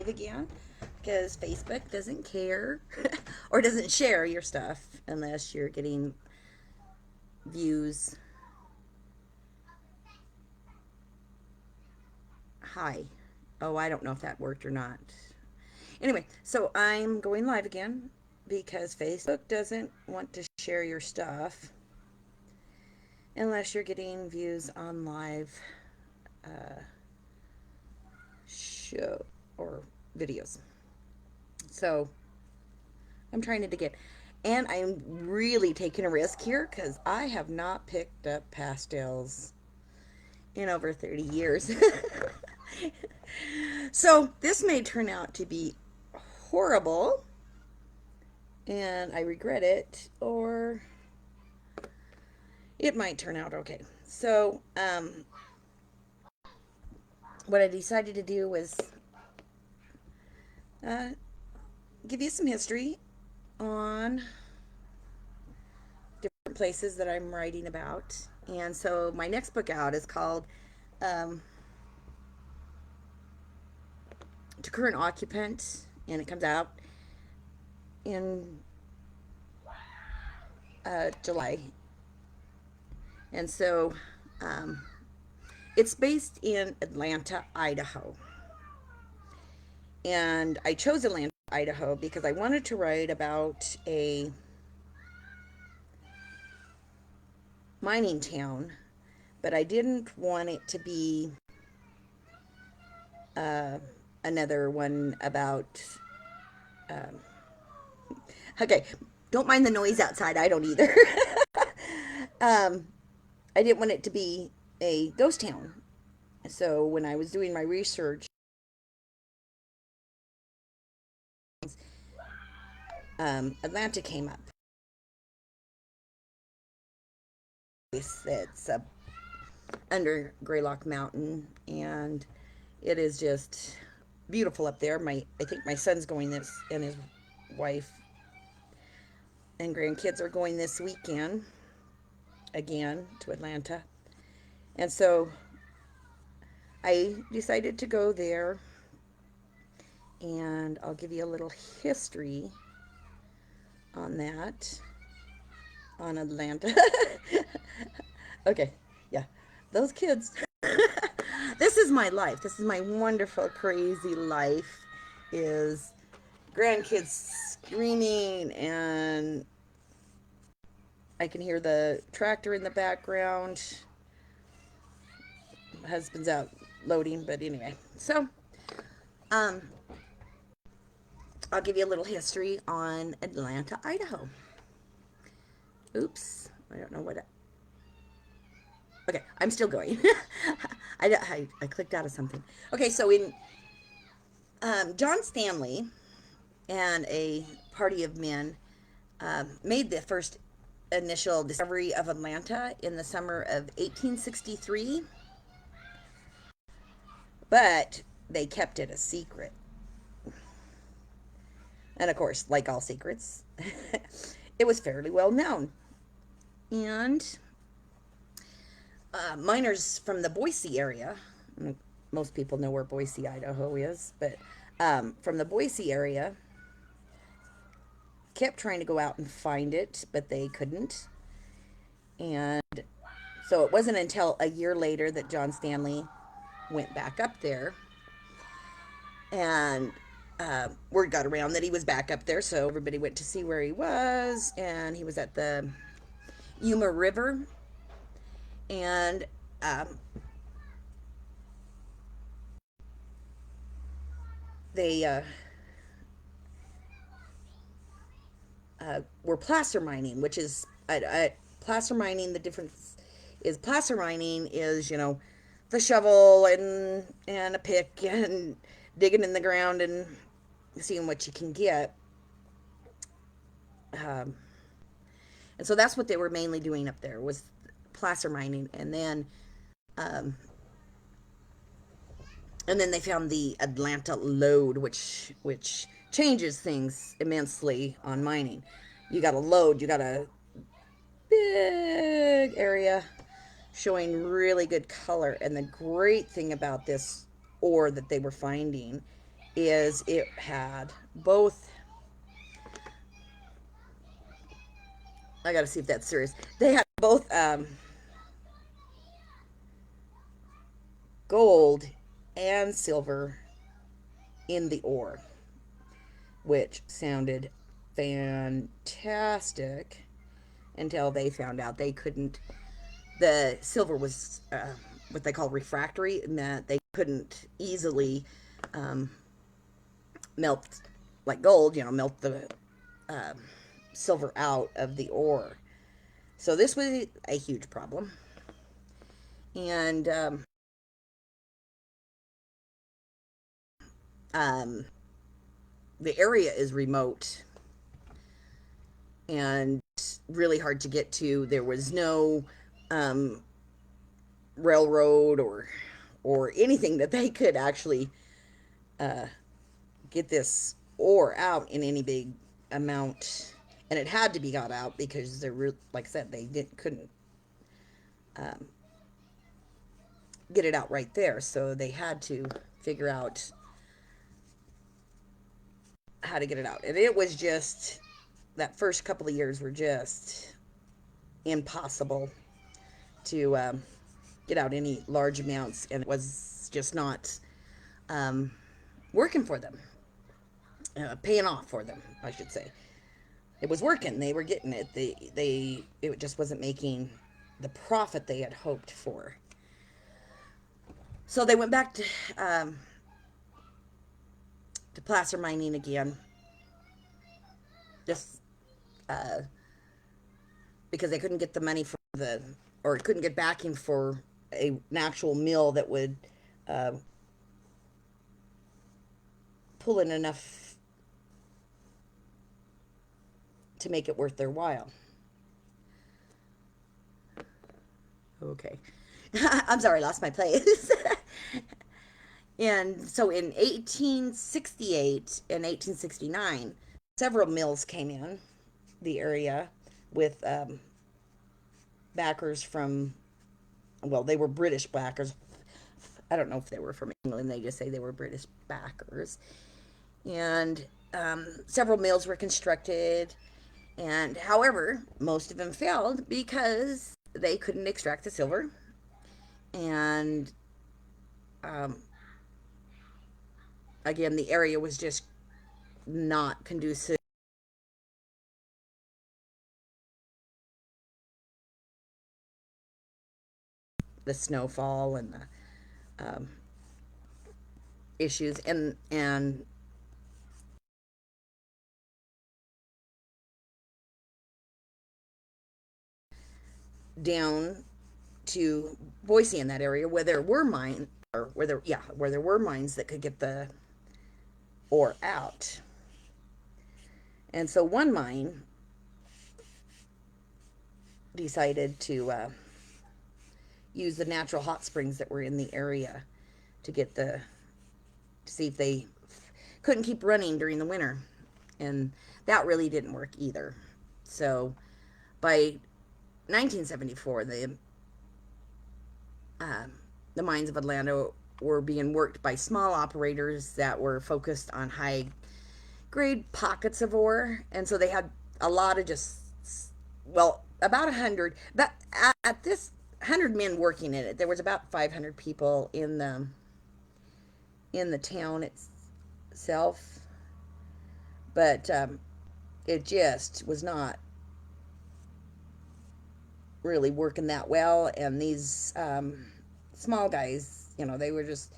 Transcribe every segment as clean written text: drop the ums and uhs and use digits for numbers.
again because Facebook doesn't care or doesn't share your stuff unless you're getting views. Hi. Oh, I don't know if that worked or not. Anyway, so I'm going live again because Facebook doesn't want to share your stuff unless you're getting views on live uh, show or videos. So I'm trying it again. And I'm really taking a risk here because I have not picked up pastels in over 30 years. So this may turn out to be horrible and I regret it, or it might turn out okay. So, what I decided to do was uh, give you some history on different places that I'm writing about. And so, my next book out is called um, To Current Occupant, and it comes out in July. And so, um, it's based in Atlanta, Idaho. And I chose Atlanta, Idaho because I wanted to write about a mining town, but I didn't want it to be uh, another one about. Um, okay, don't mind the noise outside. I don't either. um, I didn't want it to be a ghost town. So when I was doing my research, Atlanta came up. It's under Greylock Mountain, and it is just beautiful up there. I think my son's going this, and his wife and grandkids are going this weekend again to Atlanta. And so I decided to go there, and I'll give you a little history on that, on Atlanta. Okay, yeah, those kids. This is my life. This is my wonderful, crazy life. Is grandkids screaming, and I can hear the tractor in the background. My husband's out loading, but anyway. So, um, I'll give you a little history on Atlanta, Idaho. Oops, I don't know what. Okay, I'm still going. I clicked out of something. Okay, so in John Stanley and a party of men made the first initial discovery of Atlanta in the summer of 1863, but they kept it a secret. And of course, like all secrets, it was fairly well known. And miners from the Boise area, most people know where Boise, Idaho is, but from the Boise area, kept trying to go out and find it, but they couldn't. And so it wasn't until a year later that John Stanley went back up there, and word got around that he was back up there, so everybody went to see where he was, and he was at the Yuma River, and they were placer mining, which is placer mining. The difference is placer mining is the shovel and a pick and digging in the ground and seeing what you can get. Um, and so that's what they were mainly doing up there was placer mining, um, and then they found the Atlanta lode, which changes things immensely on mining. You got a lode, you got a big area showing really good color. And the great thing about this ore that they were finding is it had both. I got to see if that's serious. They had both gold and silver in the ore, which sounded fantastic until they found out they couldn't. The silver was what they call refractory, and that they couldn't easily um, melt like gold, melt the um, silver out of the ore. So this was a huge problem. And um, the area is remote and really hard to get to. There was no um, railroad or anything that they could actually uh, get this ore out in any big amount, and it had to be got out because they're like I said, they couldn't um, get it out right there, so they had to figure out how to get it out, and it was just that first couple of years were just impossible to get out any large amounts, and it was just not um, working for them, paying off for them, I should say. It was working; they were getting it. It just wasn't making the profit they had hoped for. So they went back to placer mining again, just uh, because they couldn't get the money for or couldn't get backing for an actual mill that would uh, pull in enough to make it worth their while. Okay. I'm sorry, I lost my place. And so in 1868 and 1869, several mills came in the area with backers from, well, they were British backers. I don't know if they were from England. They just say they were British backers. And several mills were constructed. And however, most of them failed because they couldn't extract the silver. And um, again, the area was just not conducive. The snowfall and the issues and down to Boise in that area where there were mines, or where there were mines that could get the ore out. And so one mine decided to use the natural hot springs that were in the area to get to see if they couldn't keep running during the winter, and that really didn't work either. So by 1974, uh, the mines of Atlanta were being worked by small operators that were focused on high grade pockets of ore, and so they had a lot of just, well, about 100, but at this 100 men working in it, there was about 500 people in the town itself, but it just was not really working that well, and these small guys, they were just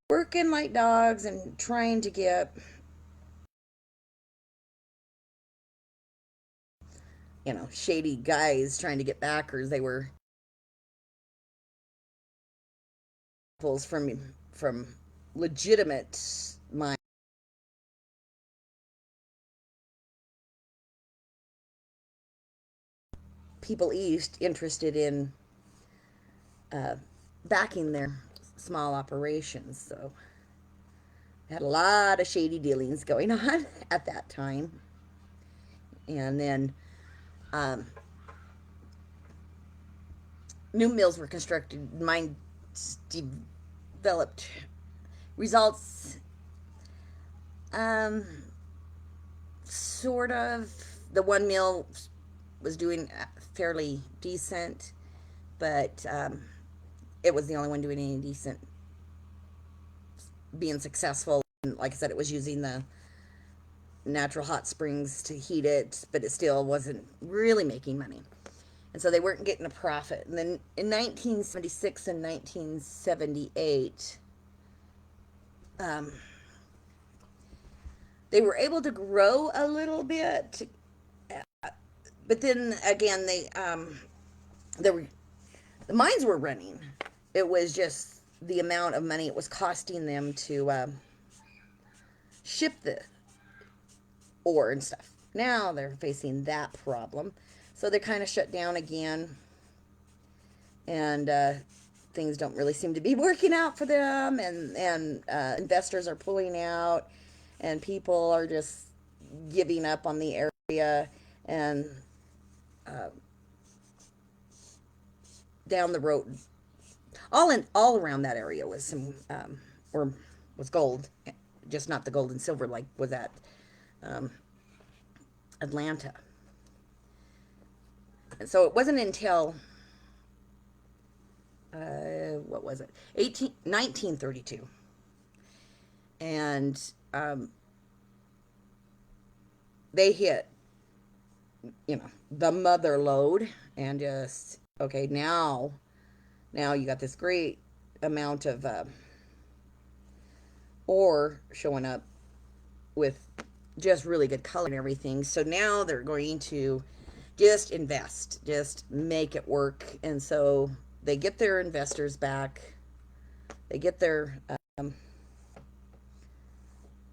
working like dogs and trying to get, shady guys trying to get backers. They were from legitimate mine people east interested in uh, backing their small operations. So had a lot of shady dealings going on at that time. And then um, new mills were constructed, mines developed. Results Um, sort of. The one mill was doing fairly decent, but it was the only one doing any decent, being successful. And like I said, it was using the natural hot springs to heat it, but it still wasn't really making money. And so they weren't getting a profit. And then in 1976 and 1978, um, they were able to grow a little bit, but then again, there were the mines were running. It was just the amount of money it was costing them to ship the ore and stuff. Now they're facing that problem, so they're kind of shut down again, and things don't really seem to be working out for them, and investors are pulling out, and people are just giving up on the area, and uh, down the road, all around that area was some or was gold, just not the gold and silver like was at um, Atlanta. And so it wasn't until what was it 1932, and they hit, the mother lode, and just okay, now you got this great amount of ore showing up with just really good color and everything. So now they're going to just invest, just make it work. And so they get their investors back, they get their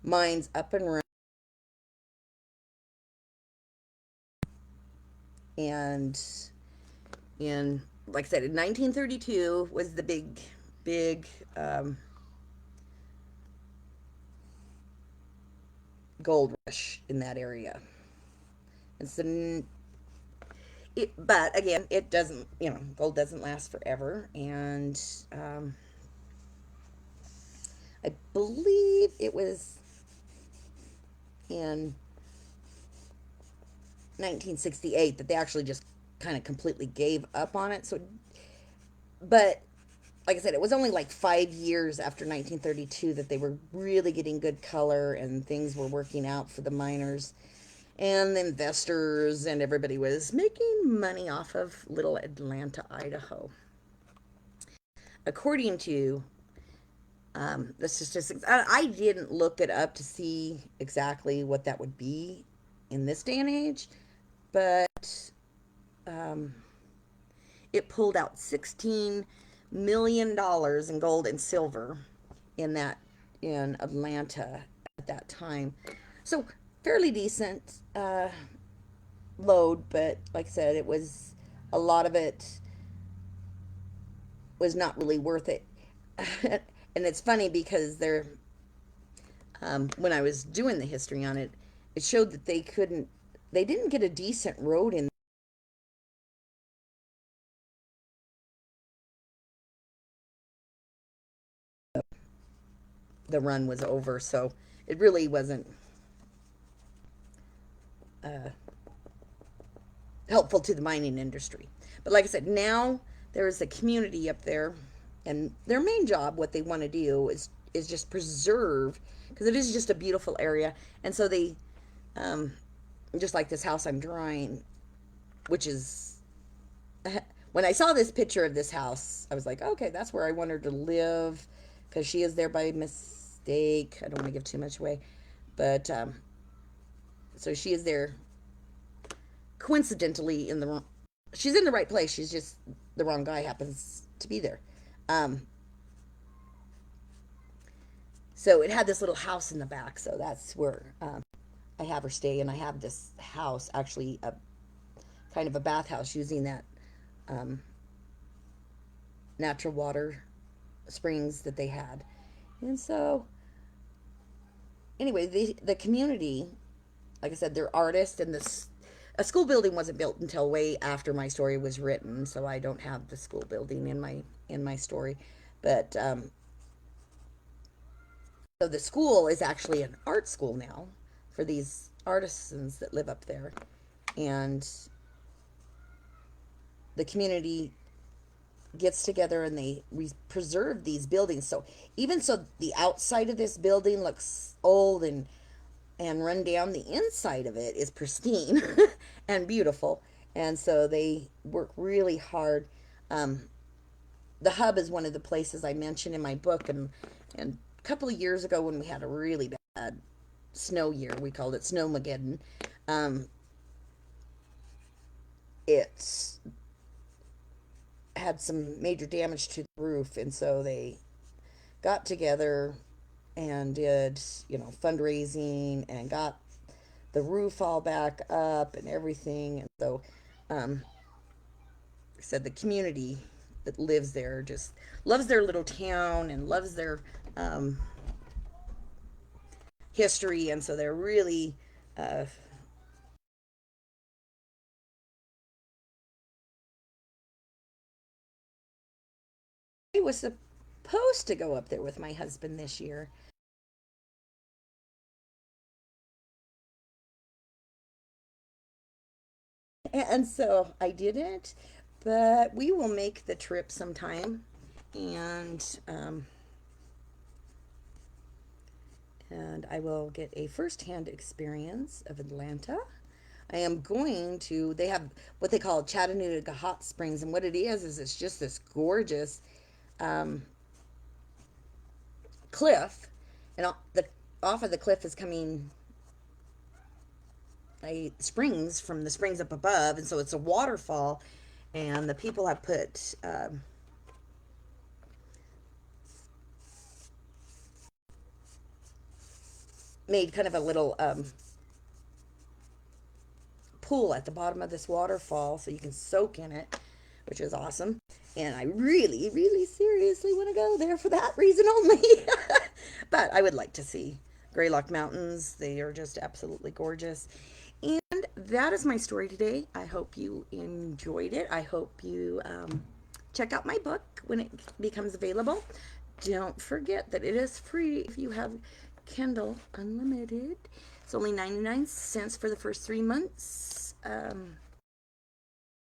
mines up and running. And in, like I said, in 1932 was the big gold rush in that area. And so but again, it doesn't, gold doesn't last forever. And I believe it was in 1968 that they actually just kind of completely gave up on it. So, but like I said, it was only like 5 years after 1932 that they were really getting good color and things were working out for the miners and the investors, and everybody was making money off of little Atlanta, Idaho. According to the statistics, I didn't look it up to see exactly what that would be in this day and age, but um, it pulled out $16 million in gold and silver in that in Atlanta at that time. So fairly decent load, but like I said, it was a lot of it was not really worth it. And it's funny because when I was doing the history on it, it showed that they didn't get a decent road in. The run was over, so it really wasn't uh, helpful to the mining industry. But like I said, now there is a community up there, and their main job, what they want to do, is just preserve, because it is just a beautiful area. And so they, um, just like this house I'm drawing, which is when I saw this picture of this house, I was like, okay, that's where I want her to live, because she is there by mistake. I don't want to give too much away, but so she is there coincidentally in the wrong. She's in the right place. She's just the wrong guy happens to be there. Um, so it had this little house in the back. So that's where I have her stay, and I have this house actually a kind of a bathhouse using that um, natural water springs that they had. And so anyway, the community, like I said, they're artists, and this a school building wasn't built until way after my story was written, so I don't have the school building in my story. But So the school is actually an art school now for these artisans that live up there. And the community gets together and they preserve these buildings. So even so, the outside of this building looks old and run down. The inside of it is pristine and beautiful. And so they work really hard. Um, the hub is one of the places I mentioned in my book, and a couple of years ago when we had a really bad snow year, we called it Snowmageddon. Um, it's had some major damage to the roof, and so they got together and did, fundraising and got the roof all back up and everything. And so, um, I said the community that lives there just loves their little town and loves their um, history, and so they're really. I was supposed to go up there with my husband this year, and so I didn't. But we will make the trip sometime, and and I will get a firsthand experience of Atlanta. I am going to, they have what they call Chattanooga Hot Springs, and what it is it's just this gorgeous um, cliff, and off of the cliff is coming a springs from the springs up above, and so it's a waterfall, and the people have put made kind of a little pool at the bottom of this waterfall so you can soak in it, which is awesome. And I really, really seriously want to go there for that reason only. But I would like to see Greylock Mountains. They are just absolutely gorgeous. And that is my story today. I hope you enjoyed it. I hope you check out my book when it becomes available. Don't forget that it is free if you have Kindle Unlimited. It's only 99 cents for the first 3 months.